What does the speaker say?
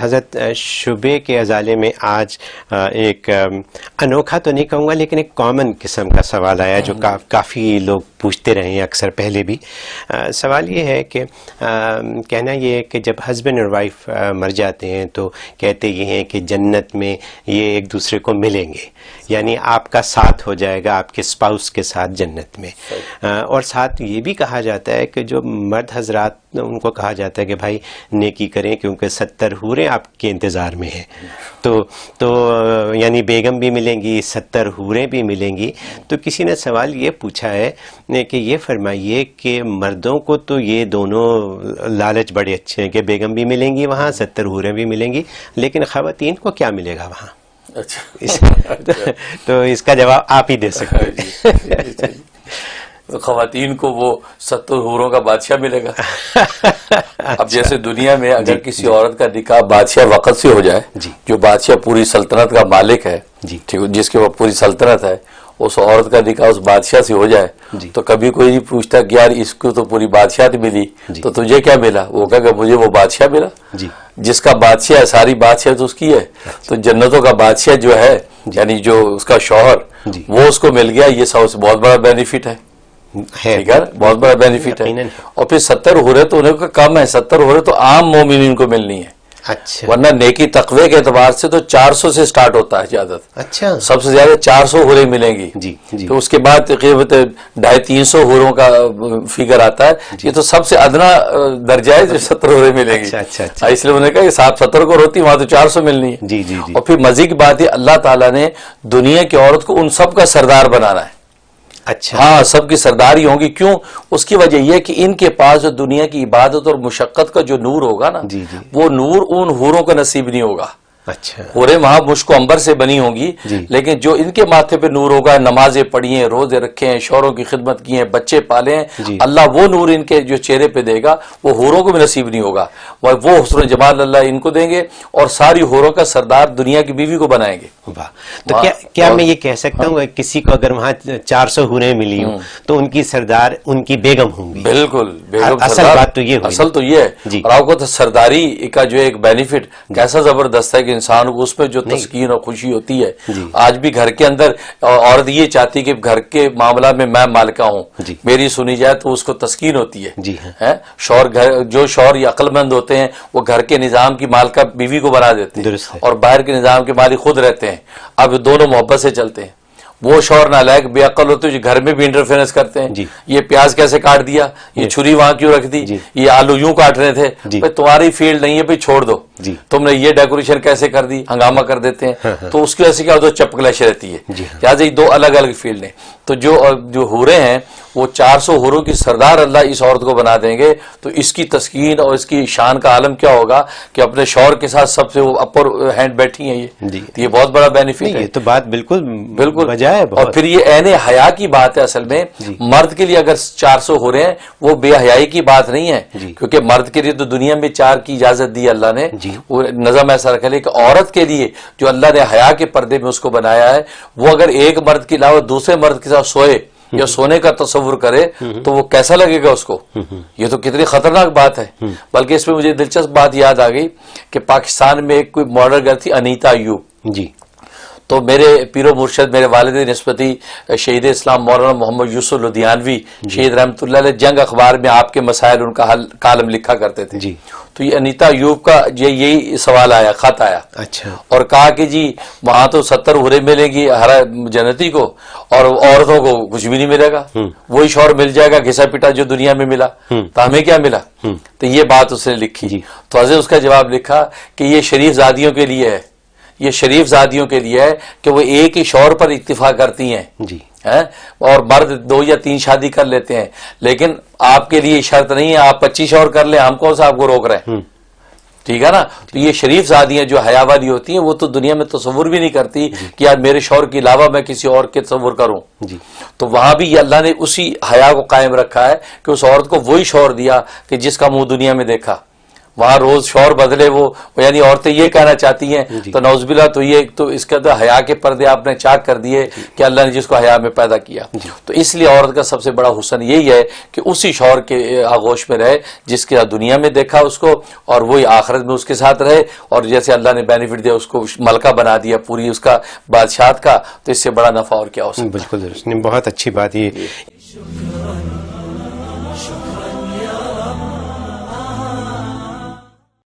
حضرت شبے کے ازالے میں آج ایک انوکھا تو نہیں کہوں گا لیکن ایک کامن قسم کا سوال آیا جو کافی لوگ پوچھتے رہے ہیں اکثر پہلے بھی. سوال یہ ہے کہ کہنا یہ ہے کہ جب ہسبینڈ اور وائف مر جاتے ہیں تو کہتے یہ ہیں کہ جنت میں یہ ایک دوسرے کو ملیں گے، یعنی آپ کا ساتھ ہو جائے گا آپ کے اسپاؤس کے ساتھ جنت میں. اور ساتھ یہ بھی کہا جاتا ہے کہ جو مرد حضرات ان کو کہا جاتا ہے کہ بھائی نیکی کریں کیونکہ 70 حوریں آپ کے انتظار میں ہیں. تو یعنی بیگم بھی ملیں گی، 70 حوریں بھی ملیں گی. تو کسی نے سوال یہ پوچھا ہے کہ یہ فرمائیے کہ مردوں کو تو یہ دونوں لالچ بڑے اچھے ہیں کہ بیگم بھی ملیں گی وہاں، 70 حوریں بھی ملیں گی، لیکن خواتین کو کیا ملے گا وہاں؟ تو اس کا جواب آپ ہی دے سکتے ہیں. خواتین کو وہ 70 حوروں کا بادشاہ ملے گا. اب جیسے دنیا میں اگر کسی عورت کا نکاح بادشاہ وقت سے ہو جائے، جو بادشاہ پوری سلطنت کا مالک ہے، جس کے وہ پوری سلطنت ہے، اس عورت کا نکاح اس بادشاہ سے ہو جائے تو کبھی کوئی نہیں پوچھتا کہ یار اس کو تو پوری بادشاہت ملی تو تجھے کیا ملا. وہ کہا کہ مجھے وہ بادشاہ ملا. جس کا بادشاہ ہے ساری بادشاہ تو اس کی ہے. تو جنتوں کا بادشاہ جو ہے یعنی جو اس کا شوہر وہ اس کو مل گیا، یہ سب سے بہت بڑا بینیفٹ ہے. ٹھیک ہے، بہت بڑا بینیفٹ ہے. اور پھر 70 حوریں تو انہیں کا کم ہے، 70 حوریں تو عام مومنین کو ملنی ہے. اچھا. ورنہ نیکی تقوی کے اعتبار سے تو 400 سے سٹارٹ ہوتا ہے زیادہ. اچھا. سب سے زیادہ 400 حوریں ملیں گی. تو اس کے بعد تقریباً 250-300 حوروں کا فگر آتا ہے. یہ تو سب سے ادنا درجہ ہے جو 70 حوریں ملیں گی. اس لیے انہوں نے کہا کہ 70 کو ہوتی وہاں تو 400 ملنی ہے. اور پھر مزے کی بات ہے اللہ تعالیٰ نے دنیا کی عورت کو ان سب کا سردار بنانا ہے. اچھا. ہاں، سب کی سرداری ہوں گی. کیوں؟ اس کی وجہ یہ کہ ان کے پاس جو دنیا کی عبادت اور مشقت کا جو نور ہوگا نا، وہ نور ان حوروں کا نصیب نہیں ہوگا. اچھا. حوریں وہاں مشک و عنبر سے بنی ہوں گی، لیکن جو ان کے ماتھے پہ نور ہوگا، نمازیں پڑھی ہیں، روزے رکھے ہیں، شوہروں کی خدمت کی ہیں، بچے پالے ہیں، اللہ وہ نور ان کے جو چہرے پہ دے گا وہ حوروں کو بھی نصیب نہیں ہوگا. وہ حسن و جمال اللہ ان کو دیں گے اور ساری حوروں کا سردار دنیا کی بیوی کو بنائیں گے. تو کیا میں یہ کہہ سکتا ہوں کسی کو اگر وہاں 400 حوریں ملی ہوں تو ان کی سردار ان کی بیگم ہوں گی؟ بالکل. اصل بات تو یہ ہوئی. اصل تو یہ ہے. اور آپ کو تو سرداری کا جو ایک بینیفٹ کیسا زبردست ہے کہ انسان کو اس میں جو تسکین اور خوشی ہوتی ہے. آج بھی گھر کے اندر عورت یہ چاہتی کہ گھر کے معاملہ میں میں مالکہ ہوں، میری سنی جائے تو اس کو تسکین ہوتی ہے. جو شوہر یا عقل مند ہوتے ہیں وہ گھر کے نظام کی مالکہ بیوی کو بنا دیتے ہیں اور باہر کے نظام کے مالک خود رہتے ہیں. اب دونوں محبت سے چلتے ہیں. وہ شوہر نالائق بے عقل ہوتے جو گھر میں بھی انٹرفیرنس کرتے ہیں. یہ پیاز کیسے کاٹ دیا، یہ چھری وہاں کیوں رکھ دی، یہ آلو یوں کاٹ رہے تھے، بھائی تمہاری فیلڈ نہیں ہے، بھائی چھوڑ دو، تم نے یہ ڈیکوریشن کیسے کر دی، ہنگامہ کر دیتے ہیں. تو اس کی وجہ سے کیا ہوتا ہے، چپکلش رہتی ہے. لہٰذا یہ دو الگ الگ فیلڈ ہیں. تو جو حوریں ہیں وہ 400 حوروں کی سردار اللہ اس عورت کو بنا دیں گے. تو اس کی تسکین اور اس کی شان کا عالم کیا ہوگا کہ اپنے شوہر کے ساتھ سب سے وہ اپر ہینڈ بیٹھی ہیں. یہ بہت بڑا بینیفٹ ہے. یہ تو بات بالکل بجائے. اور پھر یہ عین حیا کی بات ہے. اصل میں مرد کے لیے اگر 400 ہو رہے ہیں وہ بے حیائی کی بات نہیں ہے، کیونکہ مرد کے لیے تو دنیا میں 4 کی اجازت دی اللہ نے. وہ نظم ایسا رکھا ہے کہ عورت کے لیے جو اللہ نے حیا کے پردے میں اس کو بنایا ہے، وہ اگر ایک مرد کے علاوہ دوسرے مرد کے ساتھ سوئے یا سونے کا تصور کرے تو وہ کیسا لگے گا اس کو. یہ تو کتنی خطرناک بات ہے. بلکہ اس میں مجھے دلچسپ بات یاد آ گئی کہ پاکستان میں ایک کوئی ماڈل گرل تھی انیتا ایوب. تو میرے پیر و مرشد میرے والد نسبتی شہید اسلام مولانا محمد یوسف لدھیانوی شہید رحمۃ اللہ علیہ جنگ اخبار میں آپ کے مسائل ان کا حل کالم لکھا کرتے تھے. تو یہ انیتا ایوب کا یہی سوال آیا، خط آیا. اچھا. اور کہا کہ جی وہاں تو 70 حوریں ملیں گی ہر جنتی کو اور عورتوں کو کچھ بھی نہیں ملے گا، وہی شوہر مل جائے گا گھسا پٹا جو دنیا میں ملا، تو ہمیں کیا ملا. تو یہ بات اس نے لکھی. تو حضرت اس کا جواب لکھا کہ یہ شریف زادیوں کے لیے ہے، یہ شریف زادیوں کے لیے ہے کہ وہ ایک ہی شوہر پر اکتفا کرتی ہیں اور مرد 2 یا 3 شادی کر لیتے ہیں. لیکن آپ کے لیے شرط نہیں ہے آپ 25 شوہر کر لیں، ہم کون سا آپ کو روک رہے ہیں. ٹھیک ہے نا. تو یہ شریف زادیاں جو حیا والی ہوتی ہیں وہ تو دنیا میں تصور بھی نہیں کرتی کہ یار میرے شوہر کے علاوہ میں کسی اور کے تصور کروں. تو وہاں بھی اللہ نے اسی حیا کو قائم رکھا ہے کہ اس عورت کو وہی شوہر دیا کہ جس کا منہ دنیا میں دیکھا. وہاں روز شور بدلے وہ یعنی عورتیں یہ کہنا چاہتی ہیں تو نعوذ باللہ، تو یہ تو اس کے اندر حیا کے پردے آپ نے چاک کر دیے کہ اللہ نے جس کو حیا میں پیدا کیا. تو اس لیے عورت کا سب سے بڑا حسن یہی ہے کہ اسی شوہر کے آغوش میں رہے جس کے دنیا میں دیکھا اس کو، اور وہی آخرت میں اس کے ساتھ رہے، اور جیسے اللہ نے بینیفٹ دیا اس کو ملکہ بنا دیا پوری اس کا بادشاہت کا، تو اس سے بڑا نفع اور کیا ہو سکتا ہے. بالکل درست، بہت اچھی بات یہ